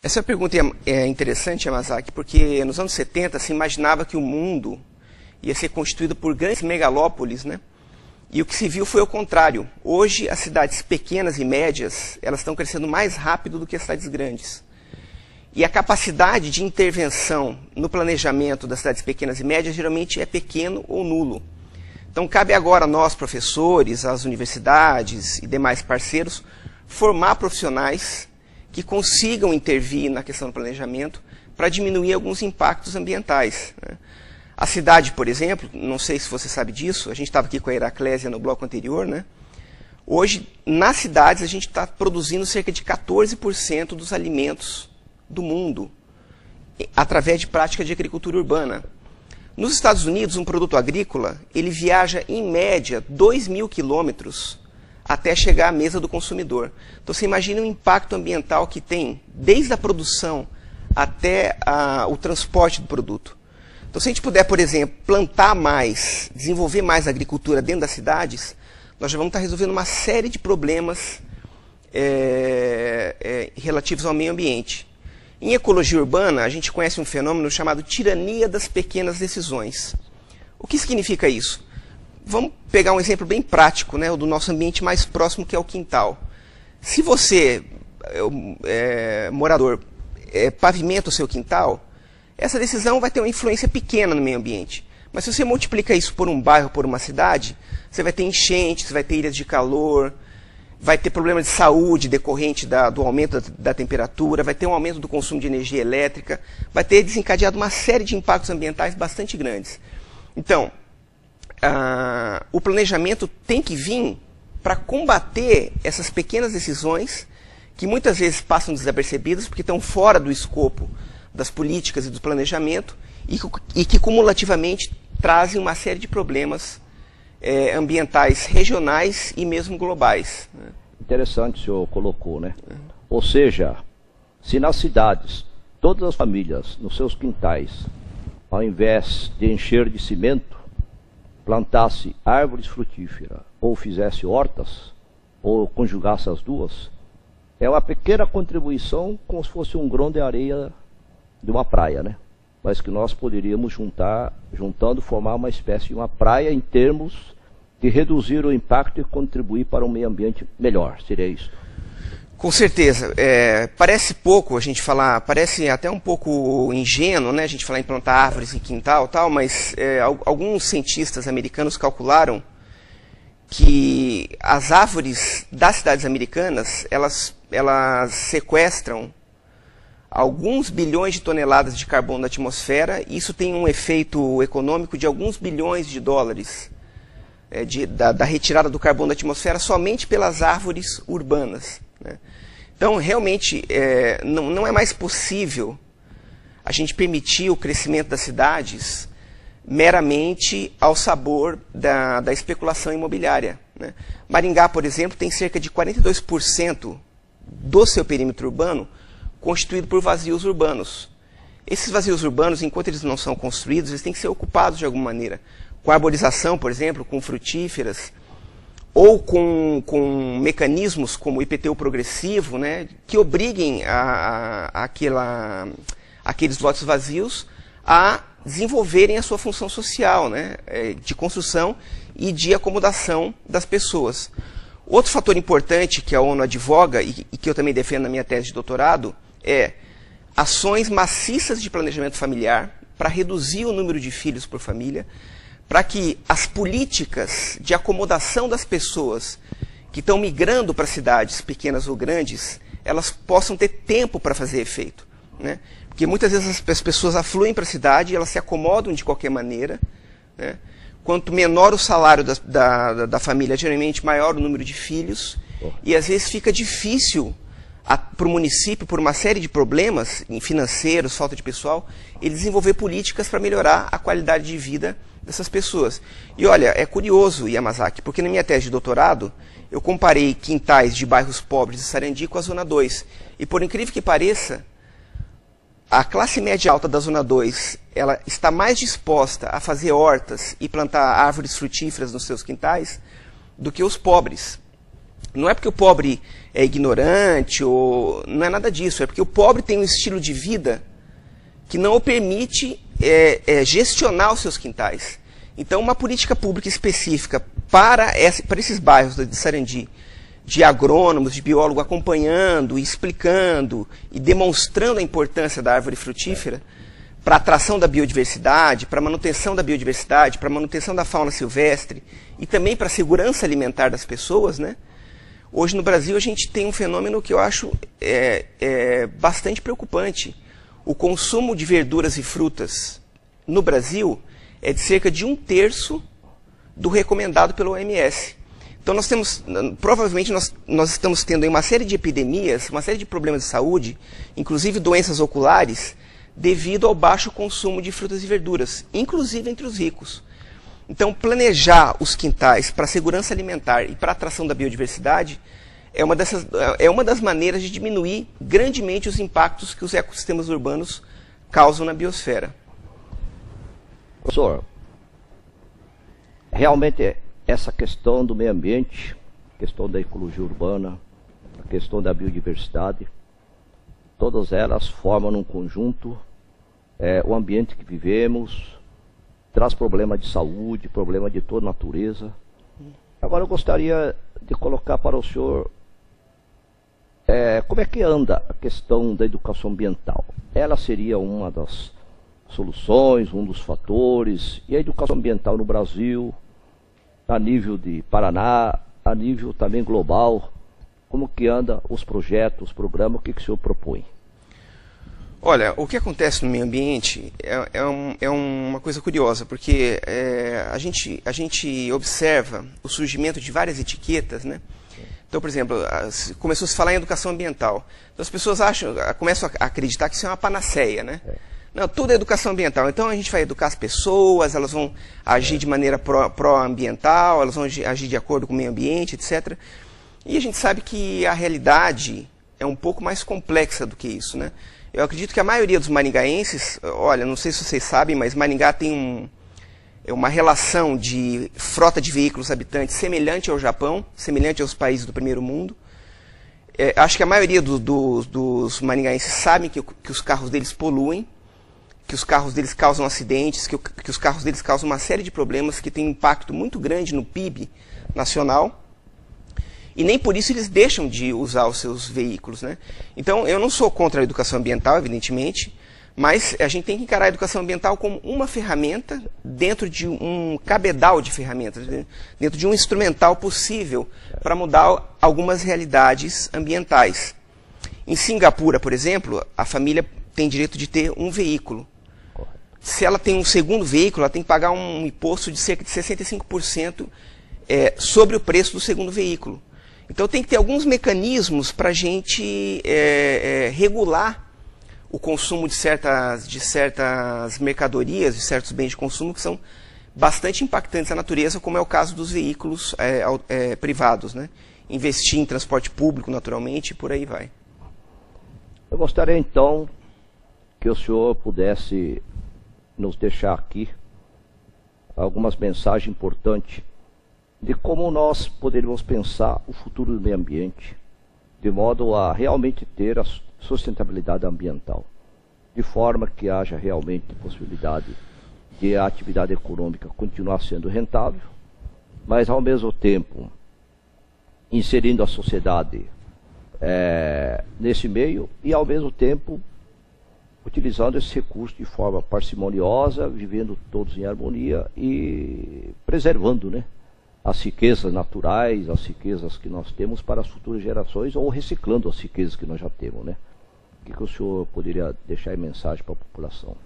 Essa pergunta é interessante, Yamazaki, porque nos anos 70 se imaginava que o mundo ia ser constituído por grandes megalópolis, né? E o que se viu foi o contrário. Hoje, as cidades pequenas e médias, elas estão crescendo mais rápido do que as cidades grandes. E a capacidade de intervenção no planejamento das cidades pequenas e médias geralmente é pequeno ou nulo. Então, cabe agora a nós, professores, às universidades e demais parceiros, formar profissionais que consigam intervir na questão do planejamento para diminuir alguns impactos ambientais, né? A cidade, por exemplo, não sei se você sabe disso, a gente estava aqui com a Heraclésia no bloco anterior, né? Hoje, nas cidades, a gente está produzindo cerca de 14% dos alimentos do mundo, através de prática de agricultura urbana. Nos Estados Unidos, um produto agrícola, ele viaja, em média, 2.000 quilômetros até chegar à mesa do consumidor. Então, você imagina o impacto ambiental que tem, desde a produção até o transporte do produto. Então, se a gente puder, por exemplo, plantar mais, desenvolver mais a agricultura dentro das cidades, nós já vamos estar resolvendo uma série de problemas relativos ao meio ambiente. Em ecologia urbana, a gente conhece um fenômeno chamado tirania das pequenas decisões. O que significa isso? Vamos pegar um exemplo bem prático, né, o do nosso ambiente mais próximo, que é o quintal. Se você, morador, pavimenta o seu quintal, essa decisão vai ter uma influência pequena no meio ambiente. Mas se você multiplica isso por um bairro, por uma cidade, você vai ter enchentes, vai ter ilhas de calor, vai ter problema de saúde decorrente do aumento da temperatura, vai ter um aumento do consumo de energia elétrica, vai ter desencadeado uma série de impactos ambientais bastante grandes. Então, o planejamento tem que vir para combater essas pequenas decisões que muitas vezes passam desapercebidas porque estão fora do escopo das políticas e do planejamento e que cumulativamente trazem uma série de problemas ambientais regionais e mesmo globais. Interessante o senhor colocou, né? Ou seja, se nas cidades todas as famílias nos seus quintais, ao invés de encher de cimento, plantasse árvores frutíferas ou fizesse hortas, ou conjugasse as duas, é uma pequena contribuição, como se fosse um grão de areia de uma praia, né? Mas que nós poderíamos juntando, formar uma espécie de uma praia em termos de reduzir o impacto e contribuir para um meio ambiente melhor. Seria isso? Com certeza. Parece pouco a gente falar, parece até um pouco ingênuo, né, a gente falar em plantar árvores em quintal, tal, mas alguns cientistas americanos calcularam que as árvores das cidades americanas, elas sequestram alguns bilhões de toneladas de carbono na atmosfera, e isso tem um efeito econômico de alguns bilhões de dólares da retirada do carbono da atmosfera somente pelas árvores urbanas, né? Então, realmente, não é mais possível a gente permitir o crescimento das cidades meramente ao sabor da especulação imobiliária, né? Maringá, por exemplo, tem cerca de 42% do seu perímetro urbano constituído por vazios urbanos. Esses vazios urbanos, enquanto eles não são construídos, eles têm que ser ocupados de alguma maneira. Com arborização, por exemplo, com frutíferas, ou com mecanismos como o IPTU progressivo, né, que obriguem aqueles lotes vazios a desenvolverem a sua função social, né, de construção e de acomodação das pessoas. Outro fator importante que a ONU advoga e que eu também defendo na minha tese de doutorado é ações maciças de planejamento familiar para reduzir o número de filhos por família, para que as políticas de acomodação das pessoas que estão migrando para cidades pequenas ou grandes, elas possam ter tempo para fazer efeito, né? Porque muitas vezes as pessoas afluem para a cidade e elas se acomodam de qualquer maneira, né? Quanto menor o salário da família, geralmente maior o número de filhos, e às vezes fica difícil para o município, por uma série de problemas financeiros, falta de pessoal, ele desenvolver políticas para melhorar a qualidade de vida dessas pessoas. E olha, é curioso, Yamazaki, porque na minha tese de doutorado, eu comparei quintais de bairros pobres de Sarandi com a Zona 2. E por incrível que pareça, a classe média alta da Zona 2, ela está mais disposta a fazer hortas e plantar árvores frutíferas nos seus quintais do que os pobres. Não é porque o pobre é ignorante, ou não é nada disso. É porque o pobre tem um estilo de vida que não o permite gestionar os seus quintais. Então, uma política pública específica para esses bairros de Sarandi, de agrônomos, de biólogo acompanhando, explicando e demonstrando a importância da árvore frutífera para a atração da biodiversidade, para a manutenção da biodiversidade, para a manutenção da fauna silvestre e também para a segurança alimentar das pessoas, né? Hoje no Brasil a gente tem um fenômeno que eu acho bastante preocupante. O consumo de verduras e frutas no Brasil é de cerca de 1/3 do recomendado pelo OMS. Então provavelmente nós estamos tendo uma série de epidemias, uma série de problemas de saúde, inclusive doenças oculares, devido ao baixo consumo de frutas e verduras, inclusive entre os ricos. Então, planejar os quintais para a segurança alimentar e para a atração da biodiversidade é uma das maneiras de diminuir grandemente os impactos que os ecossistemas urbanos causam na biosfera. Professor, realmente essa questão do meio ambiente, a questão da ecologia urbana, a questão da biodiversidade, todas elas formam um conjunto, o ambiente que vivemos, traz problema de saúde, problema de toda natureza. Agora eu gostaria de colocar para o senhor como é que anda a questão da educação ambiental. Ela seria uma das soluções, um dos fatores, e a educação ambiental no Brasil, a nível de Paraná, a nível também global, como que anda os projetos, os programas, o que o senhor propõe? Olha, o que acontece no meio ambiente é uma coisa curiosa, porque a gente observa o surgimento de várias etiquetas, né? Então, por exemplo, começou a se falar em educação ambiental. Então as pessoas começam a acreditar que isso é uma panaceia, né? Não, tudo é educação ambiental. Então a gente vai educar as pessoas, elas vão agir de maneira pró-ambiental, elas vão agir de acordo com o meio ambiente, etc. E a gente sabe que a realidade é um pouco mais complexa do que isso, né? Eu acredito que a maioria dos maringaenses, olha, não sei se vocês sabem, mas Maringá tem uma relação de frota de veículos habitantes semelhante ao Japão, semelhante aos países do primeiro mundo. Acho que a maioria dos maringaenses sabem que os carros deles poluem, que os carros deles causam acidentes, que os carros deles causam uma série de problemas que têm um impacto muito grande no PIB nacional. E nem por isso eles deixam de usar os seus veículos, né? Então, eu não sou contra a educação ambiental, evidentemente, mas a gente tem que encarar a educação ambiental como uma ferramenta dentro de um cabedal de ferramentas, dentro de um instrumental possível para mudar algumas realidades ambientais. Em Singapura, por exemplo, a família tem direito de ter um veículo. Se ela tem um segundo veículo, ela tem que pagar um imposto de cerca de 65% sobre o preço do segundo veículo. Então tem que ter alguns mecanismos para a gente regular o consumo de certas mercadorias, de certos bens de consumo que são bastante impactantes à natureza, como é o caso dos veículos privados, né? Investir em transporte público, naturalmente, e por aí vai. Eu gostaria então que o senhor pudesse nos deixar aqui algumas mensagens importantes de como nós poderíamos pensar o futuro do meio ambiente, de modo a realmente ter a sustentabilidade ambiental, de forma que haja realmente possibilidade de a atividade econômica continuar sendo rentável, mas ao mesmo tempo inserindo a sociedade nesse meio e ao mesmo tempo utilizando esse recurso de forma parcimoniosa, vivendo todos em harmonia e preservando, né, as riquezas naturais, as riquezas que nós temos para as futuras gerações, ou reciclando as riquezas que nós já temos, né? O que o senhor poderia deixar em mensagem para a população?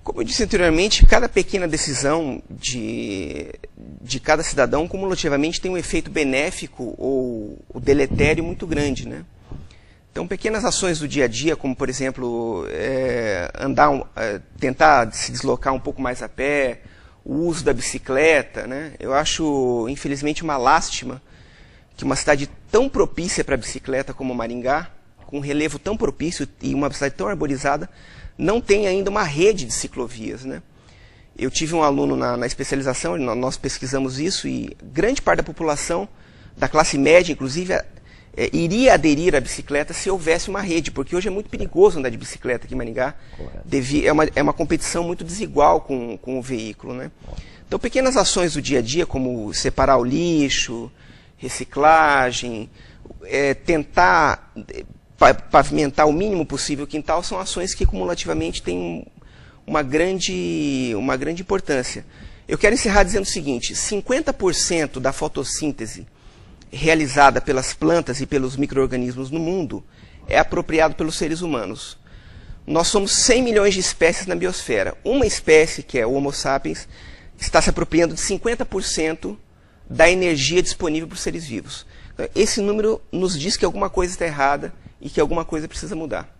Como eu disse anteriormente, cada pequena decisão de cada cidadão cumulativamente tem um efeito benéfico ou deletério muito grande, né? Então, pequenas ações do dia a dia, como por exemplo, tentar se deslocar um pouco mais a pé, o uso da bicicleta, né? Eu acho, infelizmente, uma lástima que uma cidade tão propícia para a bicicleta como Maringá, com um relevo tão propício e uma cidade tão arborizada, não tem ainda uma rede de ciclovias, né? Eu tive um aluno na especialização, nós pesquisamos isso, e grande parte da população da classe média, inclusive, iria aderir à bicicleta se houvesse uma rede, porque hoje é muito perigoso andar de bicicleta aqui em Maringá. É uma competição muito desigual com o veículo, né? Então, pequenas ações do dia a dia, como separar o lixo, reciclagem, tentar pavimentar o mínimo possível o quintal, são ações que cumulativamente têm uma grande importância. Eu quero encerrar dizendo o seguinte: 50% da fotossíntese realizada pelas plantas e pelos micro-organismos no mundo é apropriado pelos seres humanos. Nós somos 100 milhões de espécies na biosfera. Uma espécie, que é o Homo sapiens, está se apropriando de 50% da energia disponível para os seres vivos. Então, esse número nos diz que alguma coisa está errada e que alguma coisa precisa mudar.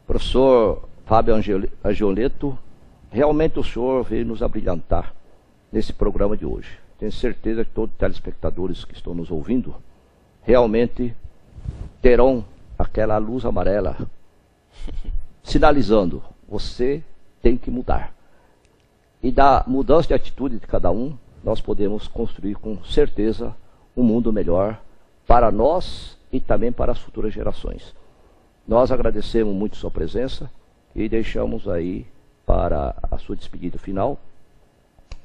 Professor Fábio Angioleto, realmente o senhor veio nos abrilhantar nesse programa de hoje. Tenho certeza que todos os telespectadores que estão nos ouvindo realmente terão aquela luz amarela sinalizando: você tem que mudar. E da mudança de atitude de cada um, nós podemos construir com certeza um mundo melhor para nós e também para as futuras gerações. Nós agradecemos muito sua presença e deixamos aí para a sua despedida final.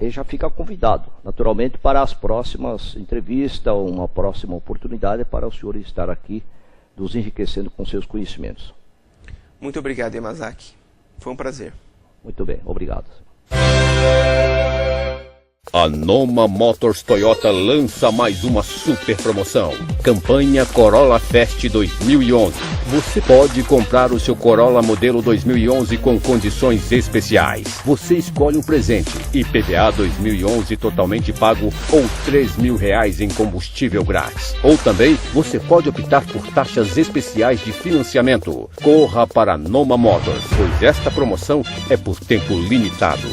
E já fica convidado, naturalmente, para as próximas entrevistas, uma próxima oportunidade para o senhor estar aqui nos enriquecendo com seus conhecimentos. Muito obrigado, Yamazaki. Foi um prazer. Muito bem, obrigado. A Noma Motors Toyota lança mais uma super promoção. Campanha Corolla Fest 2011. Você pode comprar o seu Corolla modelo 2011 com condições especiais. Você escolhe um presente: IPVA 2011 totalmente pago ou R$3.000 em combustível grátis. Ou também você pode optar por taxas especiais de financiamento. Corra para a Noma Motors, pois esta promoção é por tempo limitado.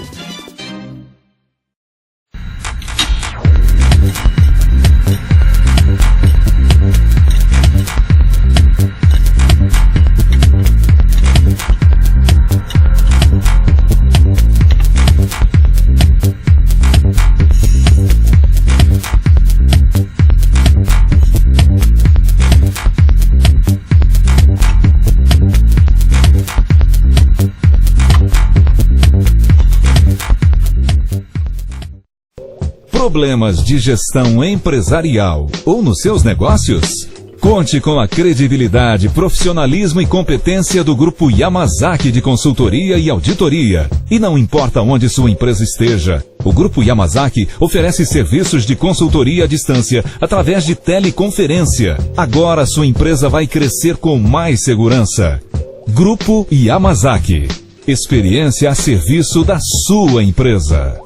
Problemas de gestão empresarial ou nos seus negócios? Conte com a credibilidade, profissionalismo e competência do Grupo Yamazaki de Consultoria e Auditoria. E não importa onde sua empresa esteja, o Grupo Yamazaki oferece serviços de consultoria à distância através de teleconferência. Agora sua empresa vai crescer com mais segurança. Grupo Yamazaki. Experiência a serviço da sua empresa.